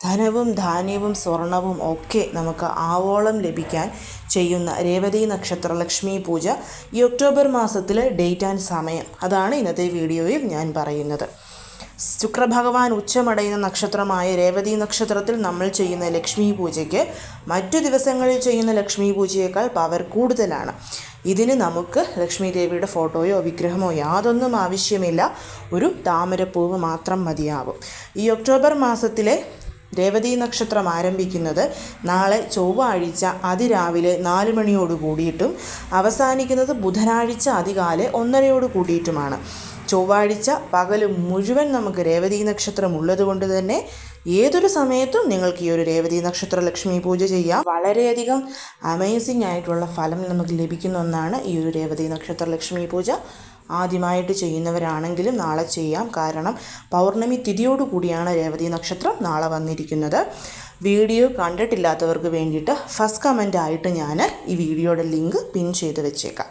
ധനവും ധാന്യവും സ്വർണവും ഒക്കെ നമുക്ക് ആവോളം ലഭിക്കാൻ ചെയ്യുന്ന രേവതി നക്ഷത്ര ലക്ഷ്മി പൂജ ഈ ഒക്ടോബർ മാസത്തിലെ ഡേറ്റ് ആൻഡ് സമയം അതാണ് ഇന്നത്തെ വീഡിയോയിൽ ഞാൻ പറയുന്നത്. ശുക്രഭഗവാൻ ഉച്ചമടയുന്ന നക്ഷത്രമായ രേവതി നക്ഷത്രത്തിൽ നമ്മൾ ചെയ്യുന്ന ലക്ഷ്മി പൂജയ്ക്ക് മറ്റു ദിവസങ്ങളിൽ ചെയ്യുന്ന ലക്ഷ്മി പൂജയേക്കാൾ പവർ കൂടുതലാണ്. ഇതിന് നമുക്ക് ലക്ഷ്മി ദേവിയുടെ ഫോട്ടോയോ വിഗ്രഹമോ യാതൊന്നും ആവശ്യമില്ല. ഒരു താമരപ്പൂവ് മാത്രം മതിയാവും. ഈ ഒക്ടോബർ മാസത്തിലെ രേവതി നക്ഷത്രം ആരംഭിക്കുന്നത് നാളെ ചൊവ്വാഴ്ച അതിരാവിലെ 4 മണിയോട് കൂടിയിട്ടും അവസാനിക്കുന്നത് ബുധനാഴ്ച അതികാലെ 1:30 കൂടിയിട്ടുമാണ്. ചൊവ്വാഴ്ച പകൽ മുഴുവൻ നമുക്ക് രേവതി നക്ഷത്രം ഉള്ളതുകൊണ്ട് തന്നെ ഏതൊരു സമയത്തും നിങ്ങൾക്ക് ഈ ഒരു രേവതി നക്ഷത്ര ലക്ഷ്മി പൂജ ചെയ്യാം. വളരെയധികം അമേസിംഗ് ആയിട്ടുള്ള ഫലം നമുക്ക് ലഭിക്കുന്ന ഒന്നാണ് ഈ ഒരു രേവതി നക്ഷത്ര ലക്ഷ്മി പൂജ. ആദ്യമായിട്ട് ചെയ്യുന്നവരാണെങ്കിലും നാളെ ചെയ്യാം. കാരണം പൗർണമി തിഥിയോടുകൂടിയാണ് രേവതി നക്ഷത്രം നാളെ വന്നിരിക്കുന്നത്. വീഡിയോ കണ്ടിട്ടില്ലാത്തവർക്ക് വേണ്ടിയിട്ട് ഫസ്റ്റ് കമൻ്റ് ആയിട്ട് ഞാൻ ഈ വീഡിയോയുടെ ലിങ്ക് പിൻ ചെയ്ത് വെച്ചേക്കാം.